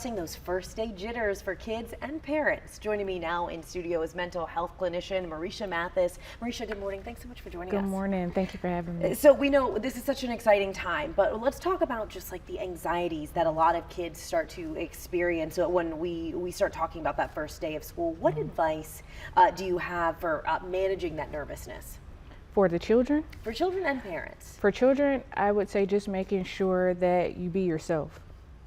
Those first day jitters for kids and parents. Joining me now in studio is mental health clinician Marisha Mathis. Marisha, good morning. Thanks so much for joining us. Good morning. Thank you for having me. So we know this is such an exciting time, but let's talk about just like the anxieties that a lot of kids start to experience when we start talking about that first day of school. What advice do you have for managing that nervousness? For the children? For children and parents. For children, I would say just making sure that you be yourself.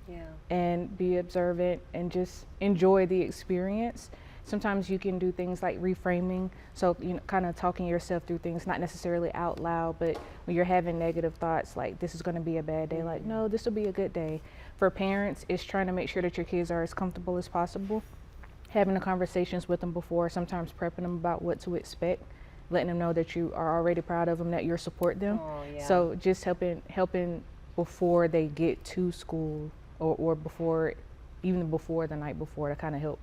Yeah. And be observant and just enjoy the experience. Sometimes you can do things like reframing, so kind of talking yourself through things, not necessarily out loud, but when you're having negative thoughts like this is going to be a bad day, like no, this will be a good day. For parents, it's trying to make sure that your kids are as comfortable as possible, having the conversations with them before, sometimes prepping them about what to expect, letting them know that you are already proud of them, that you support them. Oh, yeah. So just helping before they get to school, or before, even before the night before, to kind of help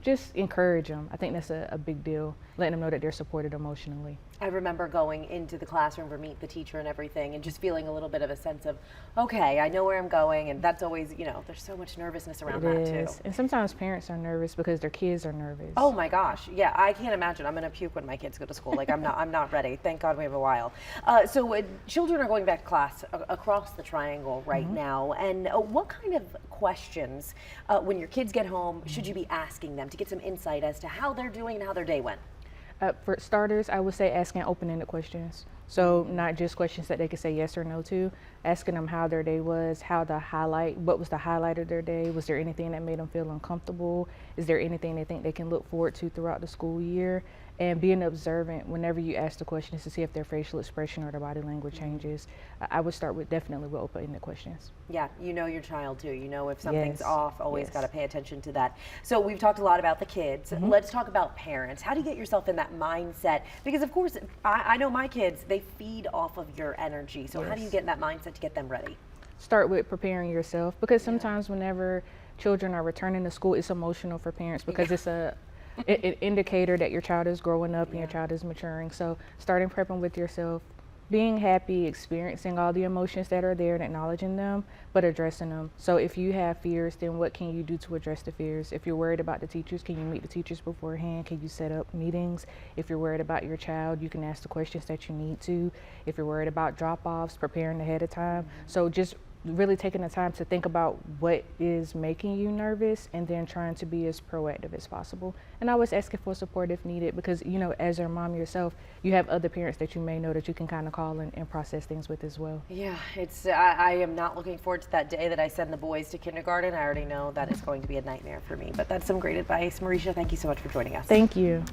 just encourage them. I think that's a big deal, letting them know that they're supported emotionally. I remember going into the classroom to meet the teacher and everything and just feeling a little bit of a sense of, okay, I know where I'm going, and that's always, there's so much nervousness around that too. And sometimes parents are nervous because their kids are nervous. Oh my gosh, yeah, I can't imagine. I'm gonna puke when my kids go to school. Like I'm not ready. Thank God we have a while. So children are going back to class across the triangle right now, and what kind of questions, when your kids get home, should you be asking them to get some insight as to how they're doing and how their day went? For starters, I would say asking open-ended questions. So not just questions that they could say yes or no to, asking them how their day was, what was the highlight of their day? Was there anything that made them feel uncomfortable? Is there anything they think they can look forward to throughout the school year? And being observant whenever you ask the questions to see if their facial expression or their body language changes. I would start definitely with open-ended questions. Yeah, you know your child too. You know if something's Yes. off, always Yes. got to pay attention to that. So we've talked a lot about the kids. Let's talk about parents. How do you get yourself in that mindset? Because of course, I know my kids, they feed off of your energy. So how do you Yes. get in that mindset to get them ready? Start with preparing yourself, because sometimes whenever children are returning to school, it's emotional for parents because it's an indicator that your child is growing up and your child is maturing. So starting prepping with yourself, being happy, experiencing all the emotions that are there and acknowledging them, but addressing them. So if you have fears, then what can you do to address the fears? If you're worried about the teachers, can you meet the teachers beforehand? Can you set up meetings? If you're worried about your child, you can ask the questions that you need to. If you're worried about drop-offs, preparing ahead of time. So just really taking the time to think about what is making you nervous and then trying to be as proactive as possible. And always asking for support if needed, because as your mom yourself, you have other parents that you may know that you can kind of call and process things with as well. Yeah, I am not looking forward to that day that I send the boys to kindergarten. I already know that it's going to be a nightmare for me, but that's some great advice. Marisha, thank you so much for joining us. Thank you.